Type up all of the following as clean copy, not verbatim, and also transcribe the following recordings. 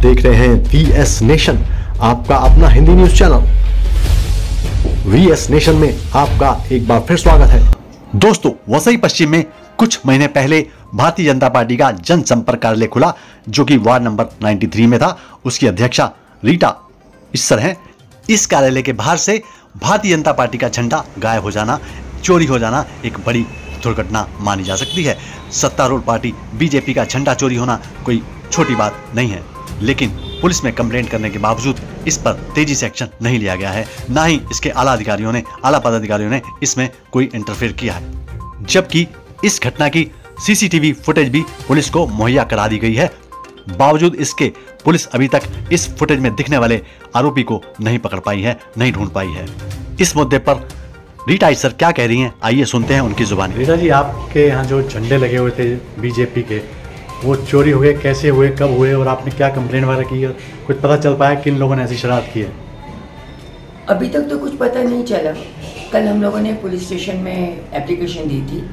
देख रहे हैं VS नेशन, आपका अपना Hindi news channel. VS nation में आपका एक बार फिर स्वागत है। दोस्तों, वसई पश्चिम में कुछ महीने पहले भारतीय जनता पार्टी का जनसंपर्क कार्यालय खुला, जो कि वार्ड नंबर 93 में था। उसकी अध्यक्षा रीटा इस्सर हैं। इस कार्यालय के बाहर से भारतीय जनता पार्टी का झंडा गायब हो जाना, चोरी हो जाना एक बड़ी दुर्घटना मानी जा सकती है। सत्तारूढ़ पार्टी बीजेपी का झंडा चोरी होना कोई छोटी बात नहीं है, लेकिन पुलिस में कंप्लेंट करने के बावजूद इस पर तेजी से एक्शन नहीं लिया गया है। ना ही इसके आला पदाधिकारियों ने इसमें कोई इंटरफेयर किया है, जबकि इस घटना की CCTV फुटेज भी पुलिस को मुहैया करा दी गई है। बावजूद इसके पुलिस अभी तक इस फुटेज में दिखने वाले आरोपी को नहीं पकड़ पाई है, नहीं ढूंढ पाई है। इस मुद्दे पर रीटा इस्सर क्या कह रही हैं, आइए सुनते हैं उनकी जुबानी। रीटा जी, आपके यहाँ जो झंडे लगे हुए थे बीजेपी के, वो चोरी हुए, कैसे हुए, कब हुए, और आपने क्या कंप्लेंट वगैरह की है? कुछ पता चल पाया किन लोगों ने ऐसी शरारत की है? अभी तक तो कुछ पता नहीं चला। कल हम लोगों ने पुलिस स्टेशन में एप्लीकेशन दी थी,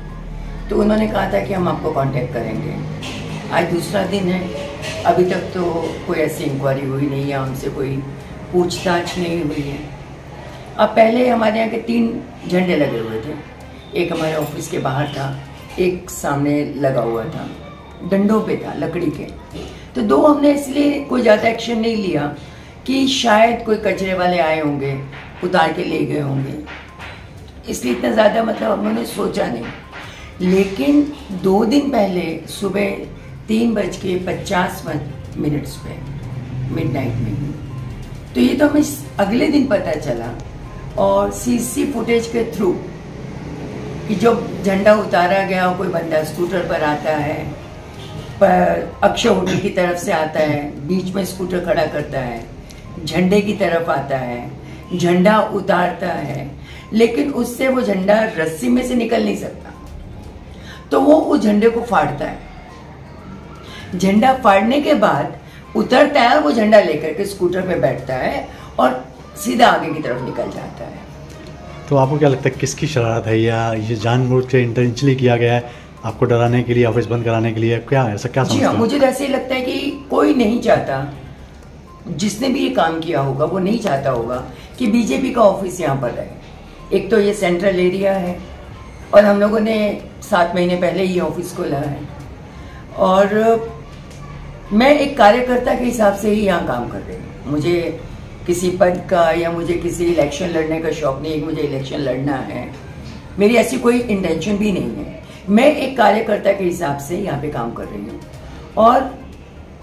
तो उन्होंने कहा था कि हम आपको कांटेक्ट करेंगे। आज दूसरा दिन है, अभी तक तो कोई ऐसी इंक्वायरी हुई नहीं है, हमसे कोई पूछताछ नहीं हुई है। अब पहले हमारे यहाँ के 3 झंडे लगे हुए थे। एक हमारे ऑफिस के बाहर था, एक सामने लगा हुआ था, डंडों पे था लकड़ी के। तो 2 हमने इसलिए कोई ज़्यादा एक्शन नहीं लिया कि शायद कोई कचरे वाले आए होंगे, उतार के ले गए होंगे, इसलिए इतना ज़्यादा मतलब हमने सोचा नहीं। लेकिन 2 दिन पहले सुबह 3:50 पे मिडनाइट में ही, तो ये तो हमें अगले दिन पता चला, और CC फुटेज के थ्रू कि जब झंडा उतारा गया, कोई बंदा स्कूटर पर आता है, पर अक्षय होटल की तरफ से आता है, बीच में स्कूटर खड़ा करता है, झंडे की तरफ आता है, झंडा उतारता है, लेकिन उससे वो झंडा रस्सी में से निकल नहीं सकता, तो वो उस झंडे को फाड़ता है। झंडा फाड़ने के बाद उतरता है, वो झंडा लेकर के स्कूटर पे बैठता है और सीधा आगे की तरफ निकल जाता है। तो आपको क्या लगता है, किसकी शरारत है, या ये जानबूझ के इंटेंशनली किया गया है, आपको डराने के लिए, ऑफिस बंद कराने के लिए? क्या है, ऐसा क्या समझते हैं? मुझे ऐसे ही लगता है कि कोई नहीं चाहता, जिसने भी ये काम किया होगा वो नहीं चाहता होगा कि बीजेपी का ऑफिस यहाँ पर रहे। एक तो ये सेंट्रल एरिया है, और हम लोगों ने 7 महीने पहले ये ऑफिस खोला है, और मैं एक कार्यकर्ता के हिसाब से ही यहाँ काम कर रही हूँ। मुझे किसी पद का या मुझे किसी इलेक्शन लड़ने का शौक नहीं है, मुझे इलेक्शन लड़ना है, मेरी ऐसी कोई इंटेंशन भी नहीं है। मैं एक कार्यकर्ता के हिसाब से यहाँ पे काम कर रही हूँ, और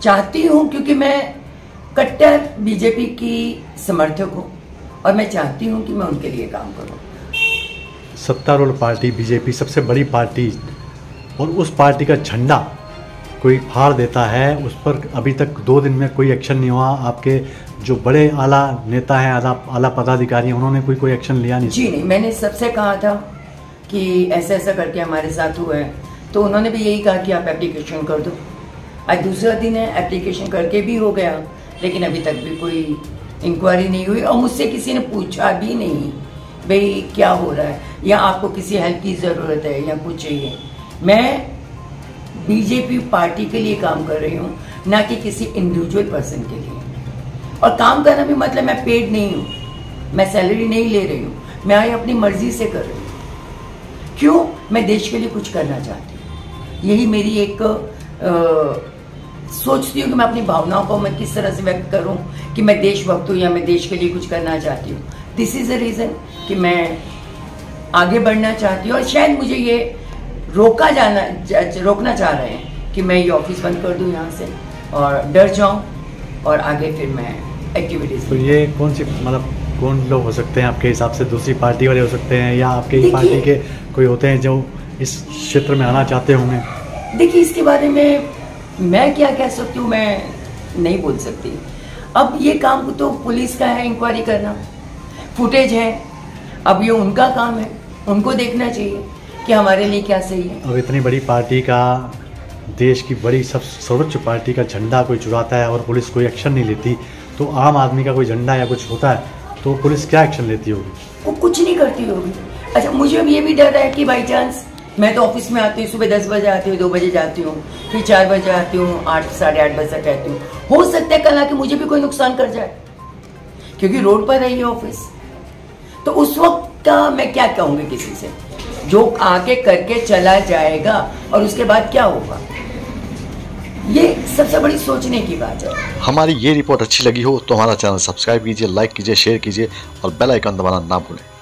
चाहती हूँ, क्योंकि मैं कट्टर बीजेपी की समर्थक हूँ, और मैं चाहती हूँ कि मैं उनके लिए काम करूँ। सत्तारूढ़ पार्टी बीजेपी सबसे बड़ी पार्टी, और उस पार्टी का झंडा कोई फाड़ देता है, उस पर अभी तक 2 दिन में कोई एक्शन नहीं हुआ। आपके जो बड़े आला नेता हैं, आला पदाधिकारी हैं, उन्होंने कोई एक्शन लिया नहीं? जी नहीं, मैंने सबसे कहा था कि ऐसा ऐसा करके हमारे साथ हुआ है, तो उन्होंने भी यही कहा कि आप एप्लीकेशन कर दो। आज दूसरा दिन है, एप्लीकेशन करके भी हो गया, लेकिन अभी तक भी कोई इंक्वायरी नहीं हुई, और मुझसे किसी ने पूछा भी नहीं भाई क्या हो रहा है, या आपको किसी हेल्प की ज़रूरत है, या कुछ चाहिए। मैं बीजेपी पार्टी के लिए काम कर रही हूँ, ना कि किसी इंडिविजुअल पर्सन के लिए। और काम करना भी मतलब मैं पेड नहीं हूँ, मैं सैलरी नहीं ले रही हूँ, मैं अपनी मर्जी से कर रही हूँ। क्यों? मैं देश के लिए कुछ करना चाहती हूँ। यही मेरी एक सोचती हूँ कि मैं अपनी भावनाओं को मैं किस तरह से व्यक्त करूँ कि मैं देशभक्त हूँ या मैं देश के लिए कुछ करना चाहती हूँ। दिस इज़ द रीज़न कि मैं आगे बढ़ना चाहती हूँ, और शायद मुझे ये रोकना चाह रहे हैं कि मैं ये ऑफिस बंद कर दूँ यहाँ से, और डर जाऊँ, और आगे फिर मैं एक्टिविटीज़। तो ये कौन सी, मतलब कौन लोग हो सकते हैं आपके हिसाब से? दूसरी पार्टी वाले हो सकते हैं, या आपके ही पार्टी के कोई होते हैं जो इस क्षेत्र में आना चाहते होंगे? देखिए, इसके बारे में मैं क्या कह सकती हूँ, मैं नहीं बोल सकती। अब ये काम तो पुलिस का है, इंक्वायरी करना, फुटेज है, अब ये उनका काम है, उनको देखना चाहिए कि हमारे लिए क्या सही है। अब इतनी बड़ी पार्टी का, देश की बड़ी सर्वोच्च पार्टी का झंडा कोई चुराता है और पुलिस कोई एक्शन नहीं लेती, तो आम आदमी का कोई झंडा या कुछ होता है तो पुलिस क्या एक्शन लेती होगी? वो कुछ नहीं करती होगी। अच्छा, मुझे अब ये भी डर है कि बाई चांस मैं तो ऑफिस में आती हूँ, सुबह 10 बजे आती हूँ, 2 बजे जाती हूँ, फिर 4 बजे आती हूँ, 8 साढ़े 8 बजे तक रहती हूँ। हो सकता है कल आके मुझे भी कोई नुकसान कर जाए, क्योंकि रोड पर है ये ऑफिस। तो उस वक्त का मैं क्या कहूँगी किसी से, जो आके करके चला जाएगा और उसके बाद क्या होगा, ये सबसे बड़ी सोचने की बात है। हमारी ये रिपोर्ट अच्छी लगी हो तो हमारा चैनल सब्सक्राइब कीजिए, लाइक कीजिए, शेयर कीजिए और बेल आइकन दबाना ना भूलें।